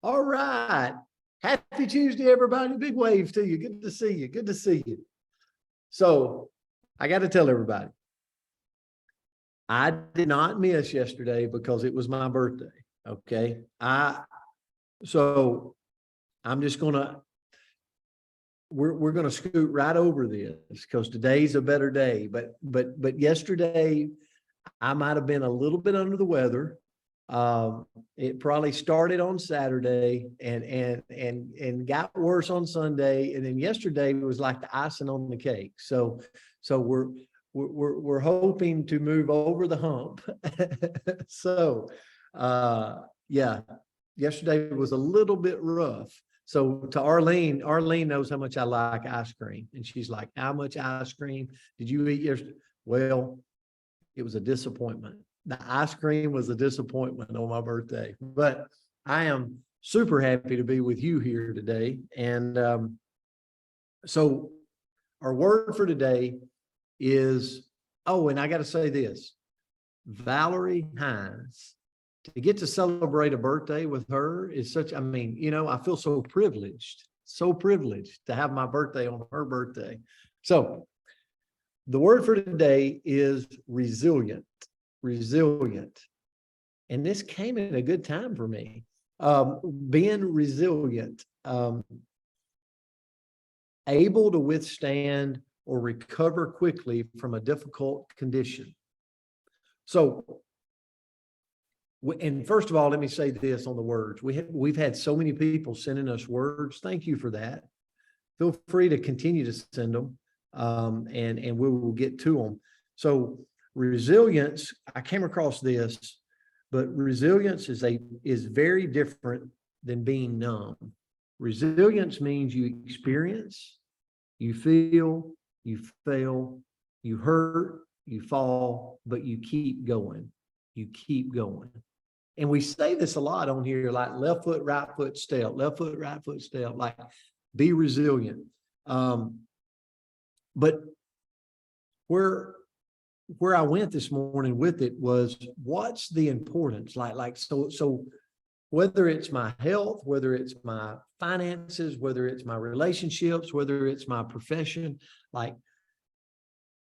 All right. Happy Tuesday, everybody. Big wave to you. Good to see you. Good to see you. So I got to tell everybody, I did not miss yesterday because it was my birthday. Okay. So I'm just gonna we're gonna scoot right over this because today's a better day. But yesterday I might have been a little bit under the weather. It probably started on Saturday and got worse on Sunday, and then yesterday was like the icing on the cake. So we're hoping to move over the hump. So yeah, yesterday was a little bit rough. So to Arlene knows how much I like ice cream, and she's like, "How much ice cream did you eat yesterday?" Well, it was a disappointment. The ice cream was a disappointment on my birthday, but I am super happy to be with you here today. And so our word for today is, oh, and I got to say this, Valerie Hines, to get to celebrate a birthday with her is such, I mean, I feel so privileged to have my birthday on her birthday. So the word for today is resilient. And this came at a good time for me. Being resilient, able to withstand or recover quickly from a difficult condition. So, and first of all, let me say this on the words. We've had so many people sending us words. Thank you for that. Feel free to continue to send them, and we will get to them. So resilience, I came across this, but resilience is very different than being numb. Resilience means you experience, you feel, you fail, you hurt, you fall, but you keep going. You keep going. And we say this a lot on here, like left foot, right foot, step, left foot, right foot, step, like be resilient. But where I went this morning with it was, what's the importance? So whether it's my health, whether it's my finances, whether it's my relationships, whether it's my profession, like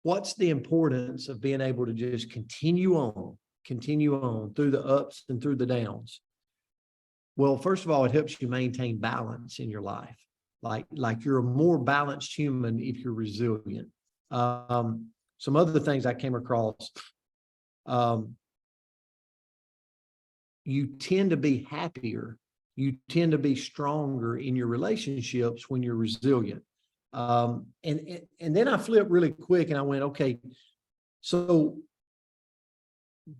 what's the importance of being able to just continue on through the ups and through the downs? Well, first of all, it helps you maintain balance in your life. Like you're a more balanced human if you're resilient. Some other things I came across, you tend to be happier, you tend to be stronger in your relationships when you're resilient. And then I flipped really quick and I went, okay, so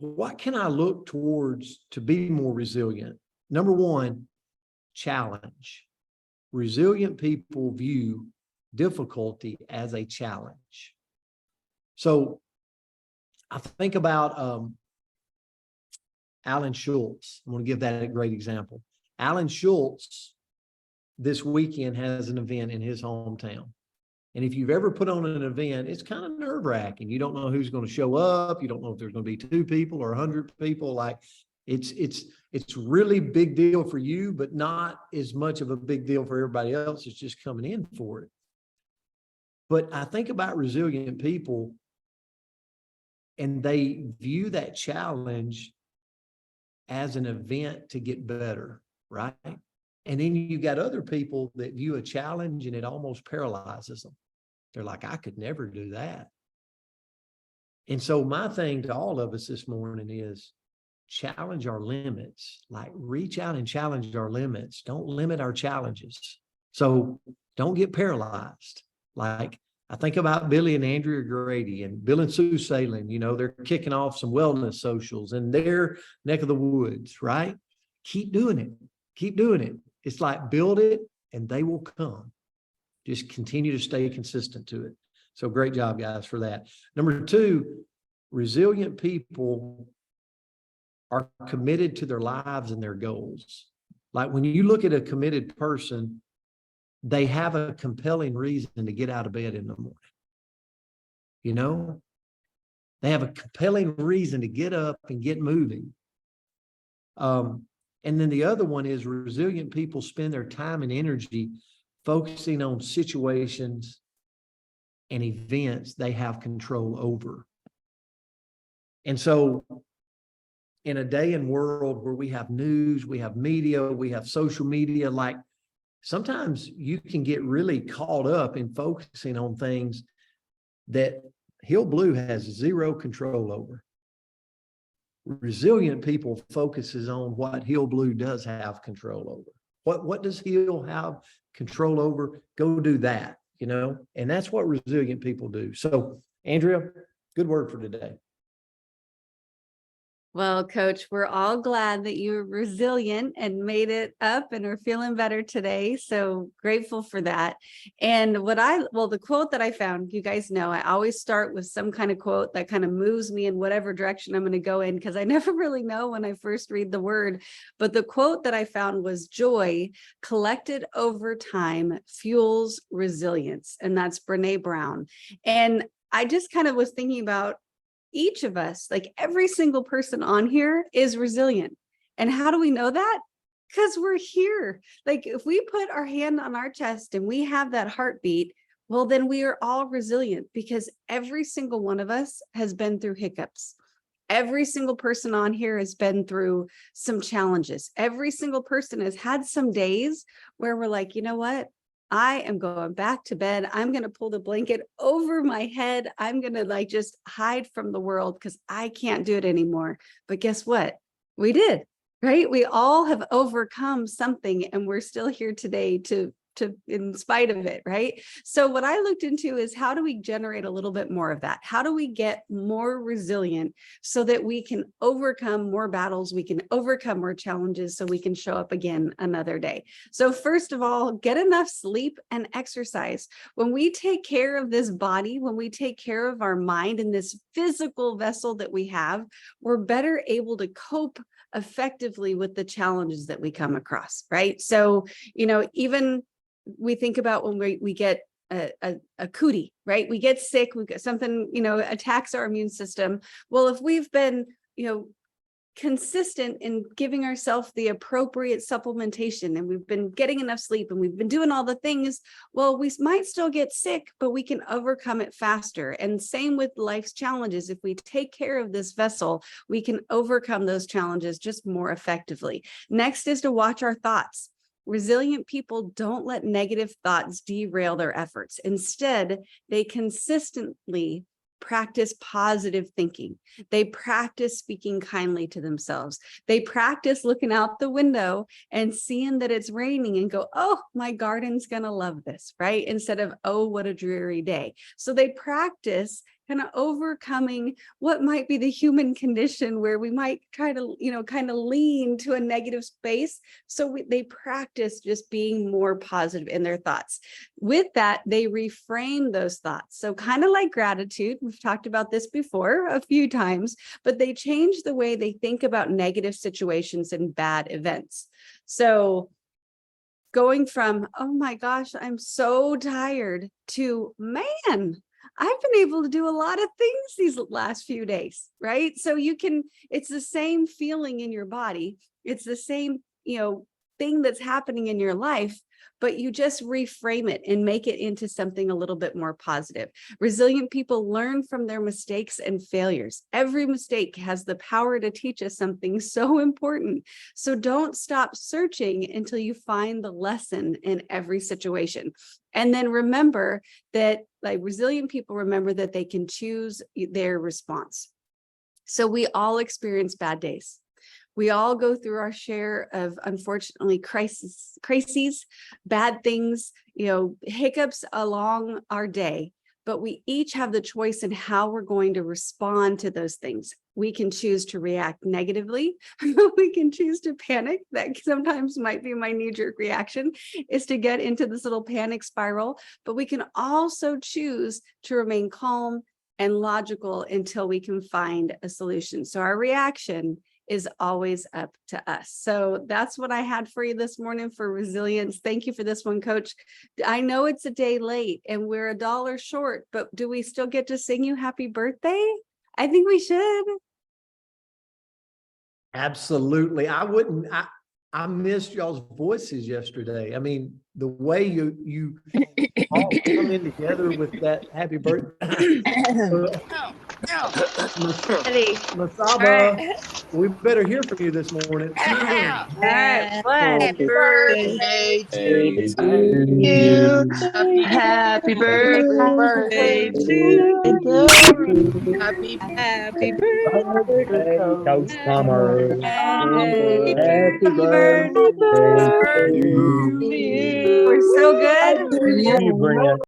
what can I look towards to be more resilient? Number one, challenge. Resilient people view difficulty as a challenge. So I think about Alan Schultz. I'm going to give that a great example. Alan Schultz this weekend has an event in his hometown. And if you've ever put on an event, it's kind of nerve-wracking. You don't know who's going to show up. You don't know if there's going to be 2 people or 100 people. Like it's really big deal for you, but not as much of a big deal for everybody else. It's just coming in for it. But I think about resilient people, and they view that challenge as an event to get better, right? And then you got other people that view a challenge and it almost paralyzes them. They're like, I could never do that. And so my thing to all of us this morning is challenge our limits, like reach out and challenge our limits. Don't limit our challenges. So don't get paralyzed. Like I think about Billy and Andrea Grady and Bill and Sue Salem, they're kicking off some wellness socials in their neck of the woods, right? Keep doing it. Keep doing it. It's like build it and they will come. Just continue to stay consistent to it. So great job, guys, for that. Number 2, resilient people are committed to their lives and their goals. Like when you look at a committed person, they have a compelling reason to get out of bed in the morning. They have a compelling reason to get up and get moving. And then the other one is resilient people spend their time and energy focusing on situations and events they have control over. And so in a day and world where we have news, we have media, we have social media, like sometimes you can get really caught up in focusing on things that Hill Blue has zero control over. Resilient people focuses on what Hill Blue does have control over. What does Hill have control over? Go do that, you know, and that's what resilient people do. So, Andrea, good word for today. Well, Coach, we're all glad that you're resilient and made it up and are feeling better today. So grateful for that. And the quote that I found, you guys know, I always start with some kind of quote that kind of moves me in whatever direction I'm going to go in, because I never really know when I first read the word. But the quote that I found was, joy collected over time fuels resilience. And that's Brene Brown. And I just kind of was thinking about each of us, like every single person on here is resilient. And how do we know that? Because we're here. Like if we put our hand on our chest and we have that heartbeat, well, then we are all resilient, because every single one of us has been through hiccups. Every single person on here has been through some challenges. Every single person has had some days where we're like, you know what? I am going back to bed. I'm going to pull the blanket over my head. I'm going to just hide from the world because I can't do it anymore. But guess what? We did, right? We all have overcome something, and we're still here today to in spite of it, right? So what I looked into is, how do we generate a little bit more of that? How do we get more resilient so that we can overcome more battles, we can overcome more challenges, so we can show up again another day? So first of all, get enough sleep and exercise. When we take care of this body, when we take care of our mind and this physical vessel that we have, we're better able to cope effectively with the challenges that we come across, right? So, you know, even we think about when we get a cootie, right? We get sick, we get something, you know, attacks our immune system. Well, if we've been, you know, consistent in giving ourselves the appropriate supplementation, and we've been getting enough sleep, and we've been doing all the things, well, we might still get sick, but we can overcome it faster. And same with life's challenges. If we take care of this vessel, we can overcome those challenges just more effectively. Next is to watch our thoughts. Resilient people don't let negative thoughts derail their efforts. Instead, they consistently practice positive thinking. They practice speaking kindly to themselves. They practice looking out the window and seeing that it's raining and go, oh, my garden's going to love this, right? Instead of, oh, what a dreary day. So they practice kind of overcoming what might be the human condition, where we might try to, you know, kind of lean to a negative space. So they practice just being more positive in their thoughts. With that, they reframe those thoughts. So kind of like gratitude, we've talked about this before a few times, but they change the way they think about negative situations and bad events. So going from, oh my gosh, I'm so tired, to, man, I've been able to do a lot of things these last few days, right? So you can, it's the same feeling in your body. It's the same, you know, thing that's happening in your life, but you just reframe it and make it into something a little bit more positive. Resilient people learn from their mistakes and failures. Every mistake has the power to teach us something so important. So don't stop searching until you find the lesson in every situation. And then remember that, like, resilient people remember that they can choose their response. So we all experience bad days. We all go through our share of, unfortunately, crises, bad things, you know, hiccups along our day, but we each have the choice in how we're going to respond to those things. We can choose to react negatively. We can choose to panic. That sometimes might be my knee-jerk reaction, is to get into this little panic spiral, but we can also choose to remain calm and logical until we can find a solution. So our reaction is always up to us. So that's what I had for you this morning for resilience. Thank you for this one, Coach. I know it's a day late and we're $1 short, but do we still get to sing you happy birthday? I think we should. Absolutely. I wouldn't, I missed y'all's voices yesterday. I mean, the way you all come in together with that happy birthday. Ready? Masaba, we better hear from you this morning. All right, one. Happy birthday to you. Happy birthday to you. Happy birthday, Coach Summer. Happy Happy birthday to you. We're so good. You bring it.